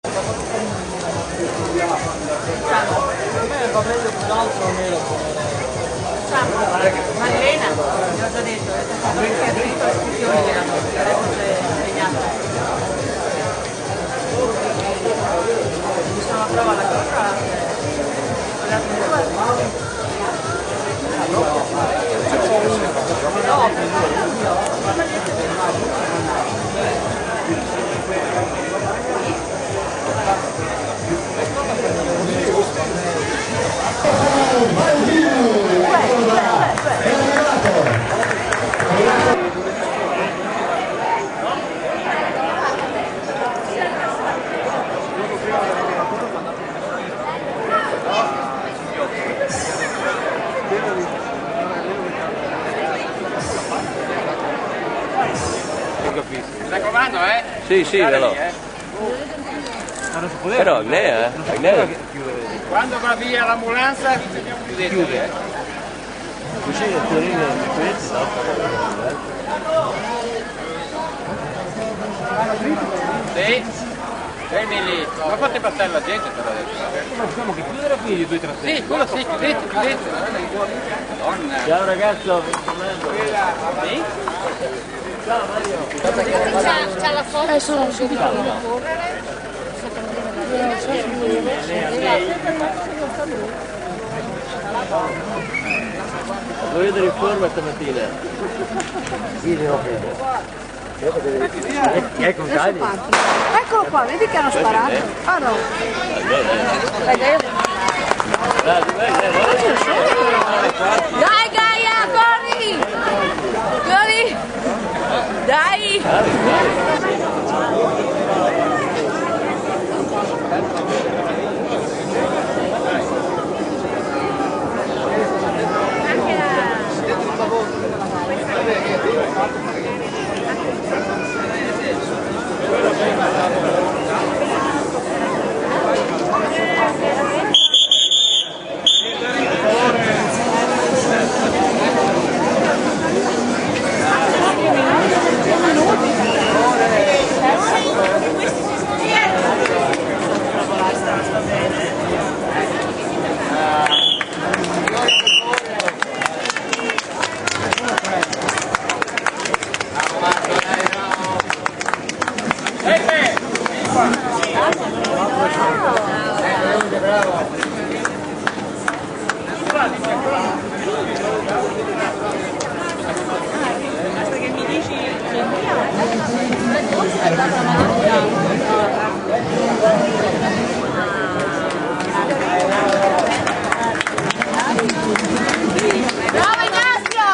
Maddalena, gli ho già detto, perché ha finito le iscrizioni, adesso c'è impegnata. Mi sono a prova alla cosa, Mi raccomando, Sì, sì, però. Però Agnea, Quando va via l'ambulanza, chiudete. Così le teorine di questi, no? Sì, fermi lì. Ma fate passare la gente per adesso. Ma diciamo che chiudere qui di 2 3. Sì, quello sì, chiudete. Madonna. Ciao ragazzo, Sì? ciao Mario. c'ha la foto, sono subito a correre. Lo vedo in forma stamattina. Sì, devo vedere. Ecco Cali. Eccolo qua, vedi che hanno sparato? Ah no. Dai Gaia, corri! Corri! Dai! Bravo Ignazio!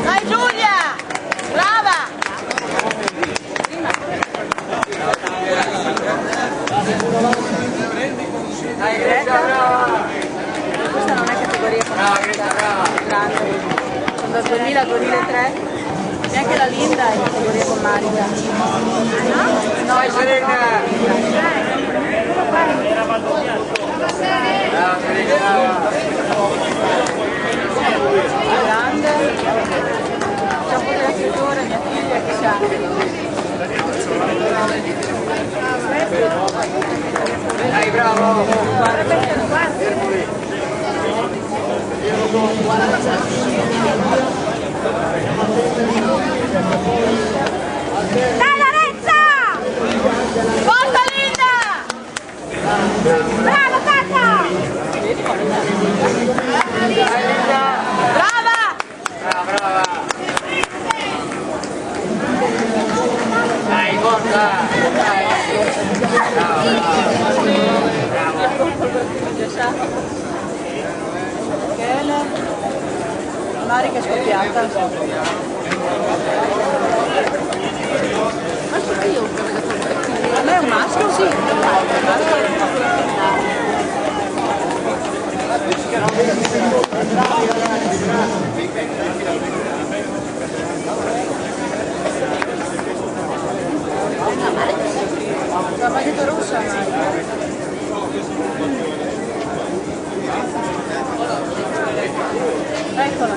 Dai Giulia! Brava! Dai Greta! Questa non è categoria grande. Sono dal 2000 al 2003. Neanche la Linda è categoria con Marica. No, è Serena! Grande. C'è un po' di raffreddore, mia figlia che c'ha. Dai, bravo! Dai Lorenza! Forza Linda! Bravo Tata! Brava! Brava! Dai, forza! Marica è scoppiata. Ma sono io che vedo a me è un maschio, sì. La maglietta rossa, Eccola.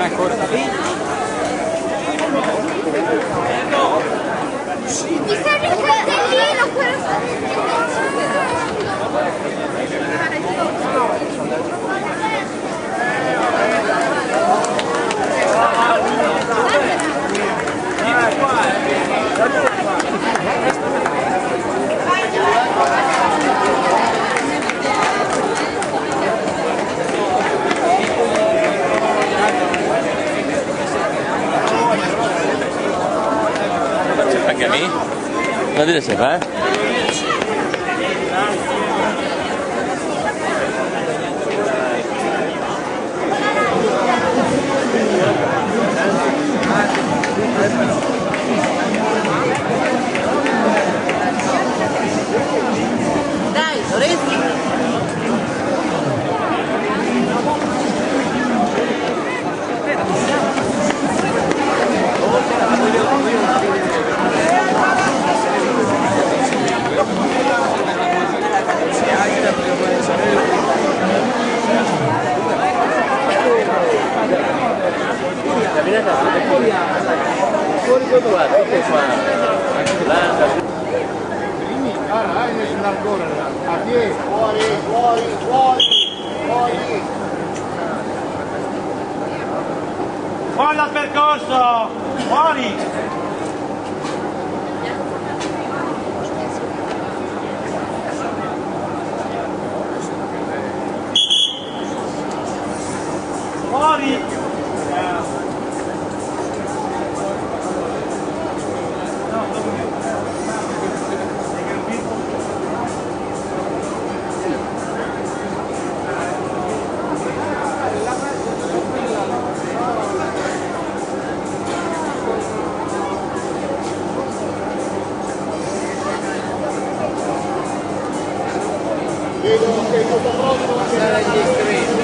ancora. Mi serve il cartellino per... Anche a me? Non dire se fa, Dai, Lorenzo! fuori dove va? Tutto qua. A piedi, fuori, fuori, fuori, fuori. Fuori dal percorso! Fuori! Fuori! Vedo che è tutto pronto.